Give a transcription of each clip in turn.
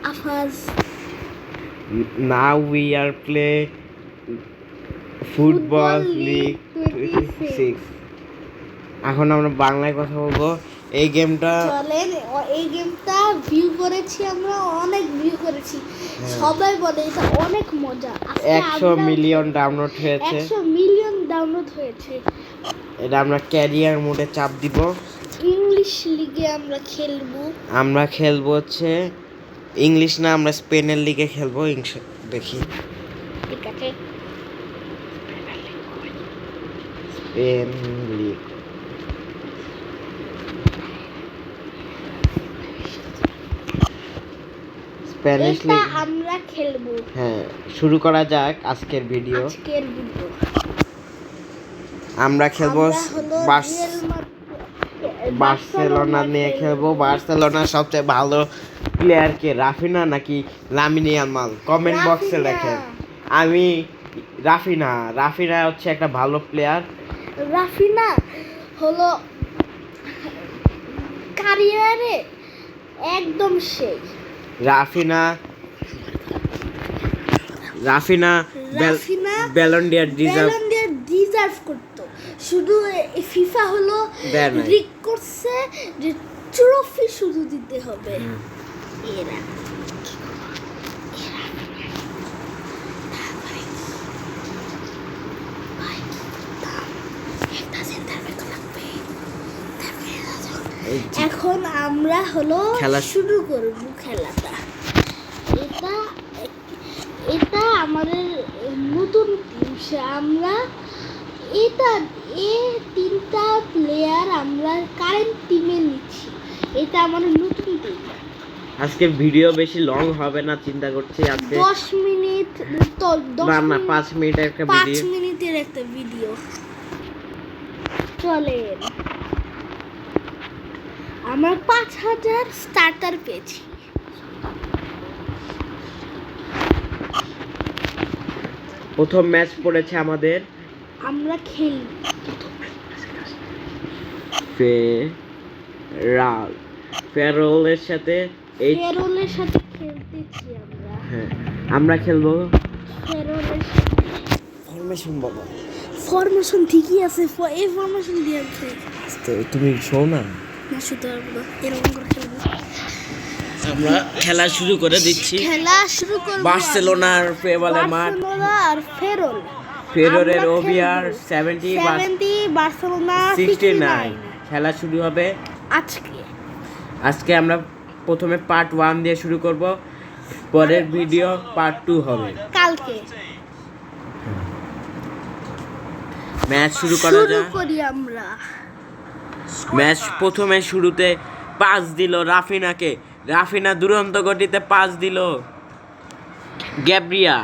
Afaz. Now we are play Football League 26. এখন আমরা বাংলায় কথা বলবো। এই গেমটা চলেন, এই গেমটা ভিউ করেছি আমরা, অনেক ভিউ করেছি। সবাই বলে এটা অনেক মজা। 100 মিলিয়ন ডাউনলোড হয়েছে। 100 মিলিয়ন ডাউনলোড হয়েছে। এটা আমরা ক্যারিয়ার মোডে চাপ দিব। ইংলিশ লিগে আমরা খেলবো। আমরা খেলবো হচ্ছে ইংলিশ না, আমরা স্পেনের লিগে খেলবো। দেখি ঠিক আছে, স্পেন লিগ। স্প্যানিশ এটা লিগ আমরা খেলবো। হ্যাঁ, শুরু করা যাক আজকের ভিডিও। আমরা খেলবো বার্সেলোনা নিয়ে খেলবো। বার্সেলোনার সবচেয়ে ভালো প্লেয়ার কে, রাফিনা নাকি লামিন ইয়ামাল? কমেন্ট বক্সে লেখেন। আমি রাফিনা হচ্ছে একটা ভালো প্লেয়ার। রাফিনা হলো ক্যারিয়ারে একদম সেই। রাফিনা ব্যালন ডিজার্ভ করতো। শুধু ফিফা হলো রিক করছে যে ট্রফি শুধু দিতে হবে। এরা এখন আমরা হলো শুরু করব খেলাটা। এটা আমাদের নতুন টিম। আমরা তিনটা প্লেয়ার আমরা কারেন্ট টিমে নিচ্ছি। এটা আমাদের নতুন টিম। আজকে ভিডিও বেশি লং হবে না চিন্তা করছি। আজকে 10 মিনিট তো 5 মিনিটের একটা ভিডিও। 5 মিনিটের একটা ভিডিও। চলেন, আমরা 5000 স্টার্টার পেয়েছি। প্রথম ম্যাচ পড়েছে আমাদের। আমরা খেলি ফেরোলের সাথে খেলতেছি আমরা। হ্যাঁ, আমরা খেলবো ফেরোলের সাথে। ফরমেশন ঠিকই আছে। এই ফরমেশন দিয়ে আছে। তুমি শোও না, শুধু এরকম করে খেলবো। আমরা খেলা শুরু করে দিচ্ছি। বার্সেলোনার ফেভালে মাঠ। আর ফেরোলের ওভিআর 70, বার্সেলোনা 69। খেলা শুরু হবে আজকে। আমরা প্রথমে পার্ট 1 দিয়ে শুরু করব, পরের ভিডিও পার্ট 2 হবে কালকে। ম্যাচ শুরু করি আমরা। ম্যাচ প্রথমে শুরুতে পাস দিল রাফিনাকে। রাফিনা দুরন্ত গতিতে পাস দিল গ্যাব্রিয়া।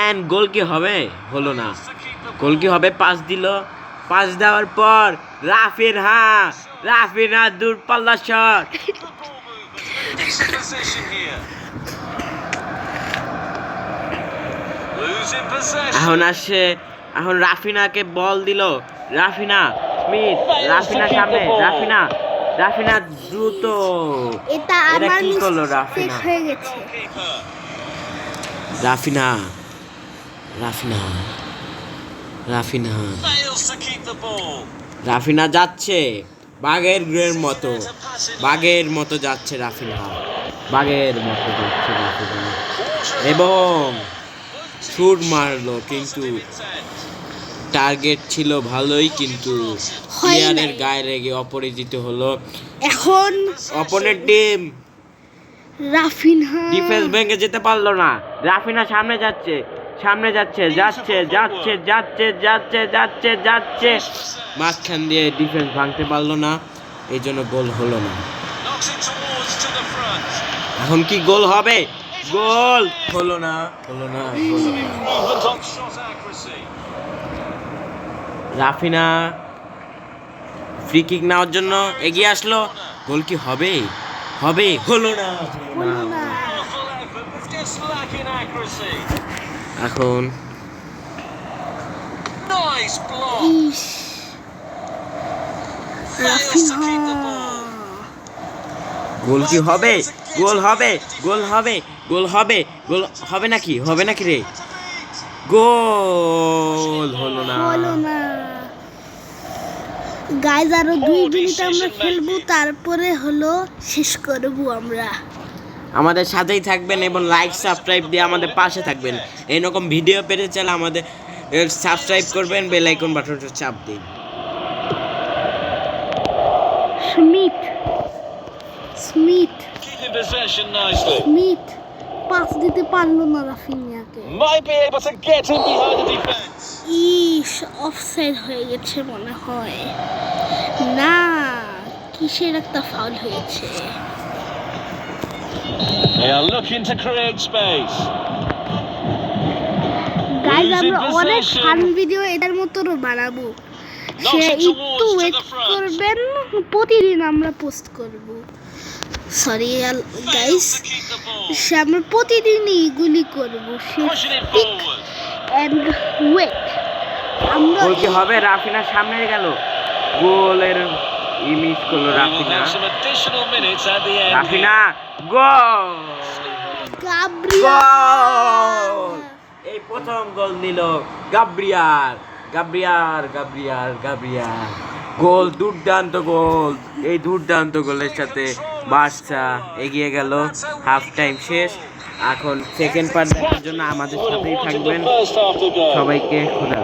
এন্ড গোল কি হবে? হলো না। গোল কি হবে? পাস দিল। পাস দেওয়ার পর রাফিনা দূরপাল্লা শট। এখন রাফিনাকে বল দিল। রাফিনা সামনে। রাফিনা দ্রুত। এটা কি করলো রাফিনা? হয়ে গেছে। রাফিনা যাচ্ছে বাঘের মতো যাচ্ছে রাফিনা। এবং শুট মারলো, কিন্তু টার্গেট ছিল ভালোই, কিন্তু প্লেয়ারের গায়ে লেগে অপরাজিত হলো। এখন অপোনেন্ট টিম রাফিনা ডিফেন্স ভেঙে যেতে পারলো না। রাফিনা সামনে যাচ্ছে। মাঝখান দিয়ে ডিফেন্স ভাঙতে পারলো না, এই জন্য গোল হলো না। এখন কি গোল হবে? গোল হলো না। রাফিনা ফ্রি কিক নেওয়ার জন্য এগিয়ে আসলো। গোল কি হবে? হলো না। এখন গোল কি হবে? গোল হবে, গোল হবে, গোল হবে, গোল হবে নাকি? হবে নাকি রে? গোল হলো না। হলো না গাইজ, আরো 2 মিনিট আমরা খেলবো, তারপরে হলো শেষ করবো আমরা। আমাদের সাথেই থাকবেন এবং লাইক সাবস্ক্রাইব দিয়ে আমাদের পাশে থাকবেন। এরকম ভিডিও পেতে চাইলে আমাদের সাবস্ক্রাইব করবেন, বেল আইকন বাটনটা চাপ দিন। Smith Smith Keeping possession nicely. Smith pass দিতে পারলো না রাফিনিয়াকে। Might be able to get in behind the defence. Is, offside হয়ে গেছে মনে হয়। না, কিসের একটা ফাউল হয়েছে। They are looking to create space. Guys, Losing আমরা অনেক possession. ফান ভিডিও এটার মতোরও বানাবো। Knocks সে it একটু towards to wait the front. করবেন, প্রতিদিন আমরা পোস্ট করব। Sorry guys, Fails to keep the ball. সে আমরা প্রতিদিনই এগুলি করব। সে Pushing it pick forward. And wait. আমরা গোল কি হবে? রাফিনার সামনে গেল, গোলের মিস করলো We will Rafinha. have some additional minutes at the end. Rafinha goal, Gabriel goal! এই প্রথম গোল নিল Gabriel, Gabriel, Gabriel, Gabriel. Goal, দুর্দান্ত গোল। এই দুর্দান্ত গোলের সাথে বার্সা এগিয়ে গেল। হাফ টাইম শেষ। এখন সেকেন্ড পার্ট দেখার জন্য আমাদের সাথেই Wanted থাকবেন। the first half to go. সবাইকে খোদা।